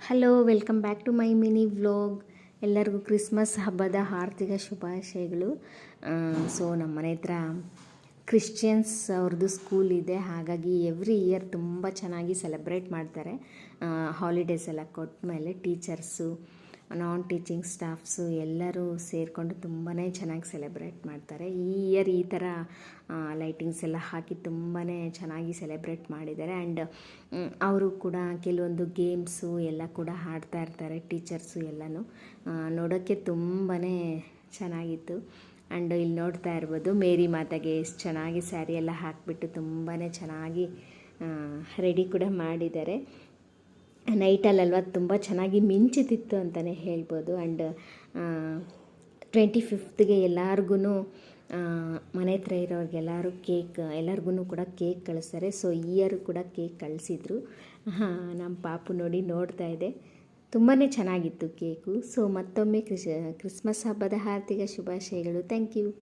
Hello, welcome back to my mini vlog. ಎಲ್ಲರಿಗೂ Christmas ಹಬ್ಬದ ಆರ್ಥಿಕ ಶುಭಾಶಯಗಳು. ಸೊ ನಮ್ಮ ಮನೆ ಹತ್ರ ಕ್ರಿಶ್ಚಿಯನ್ಸ್ ಅವ್ರದ್ದು ಸ್ಕೂಲ್ ಇದೆ, ಹಾಗಾಗಿ ಎವ್ರಿ ಇಯರ್ ತುಂಬ ಚೆನ್ನಾಗಿ ಸೆಲೆಬ್ರೇಟ್ ಮಾಡ್ತಾರೆ. ಹಾಲಿಡೇಸ್ ಎಲ್ಲ ಕೊಟ್ಟ ಮೇಲೆ ಟೀಚರ್ಸು, ನಾನ್ ಟೀಚಿಂಗ್ ಸ್ಟಾಫ್ಸು ಎಲ್ಲರೂ ಸೇರಿಕೊಂಡು ತುಂಬಾ ಚೆನ್ನಾಗಿ ಸೆಲೆಬ್ರೇಟ್ ಮಾಡ್ತಾರೆ. ಈ ಇಯರ್ ಈ ಥರ ಲೈಟಿಂಗ್ಸ್ ಎಲ್ಲ ಹಾಕಿ ತುಂಬಾ ಚೆನ್ನಾಗಿ ಸೆಲೆಬ್ರೇಟ್ ಮಾಡಿದ್ದಾರೆ. ಆ್ಯಂಡ್ ಅವರು ಕೂಡ ಕೆಲವೊಂದು ಗೇಮ್ಸು ಎಲ್ಲ ಕೂಡ ಆಡ್ತಾ ಇರ್ತಾರೆ, ಟೀಚರ್ಸು ಎಲ್ಲನೂ ನೋಡೋಕ್ಕೆ ತುಂಬಾ ಚೆನ್ನಾಗಿತ್ತು. ಆ್ಯಂಡ್ ಇಲ್ಲಿ ನೋಡ್ತಾ ಇರ್ಬೋದು, ಮೇರಿ ಮಾತೆಗೆ ಎಷ್ಟು ಚೆನ್ನಾಗಿ ಸ್ಯಾರಿ ಎಲ್ಲ ಹಾಕಿಬಿಟ್ಟು ತುಂಬಾ ಚೆನ್ನಾಗಿ ರೆಡಿ ಕೂಡ ಮಾಡಿದ್ದಾರೆ. ನೈಟಲ್ಲಲ್ವ ತುಂಬ ಚೆನ್ನಾಗಿ ಮಿಂಚುತ್ತಿತ್ತು ಅಂತಲೇ ಹೇಳ್ಬೋದು. ಆ್ಯಂಡ್ 25th ಎಲ್ಲರಿಗೂ ಮನೆ ಹತ್ರ ಇರೋರಿಗೆಲ್ಲರೂ ಎಲ್ಲರಿಗೂ ಕೂಡ ಕೇಕ್ ಕಳಿಸ್ತಾರೆ. ಸೊ ಇಯರ್ ಕೂಡ ಕೇಕ್ ಕಳಿಸಿದ್ರು. ನಮ್ಮ ಪಾಪು ನೋಡ್ತಾ ಇದೆ, ತುಂಬಾ ಚೆನ್ನಾಗಿತ್ತು ಕೇಕು. ಸೊ ಮತ್ತೊಮ್ಮೆ ಕ್ರಿಸ್ಮಸ್ ಹಬ್ಬದ ಹಾರ್ದಿಕ ಶುಭಾಶಯಗಳು. Thank you.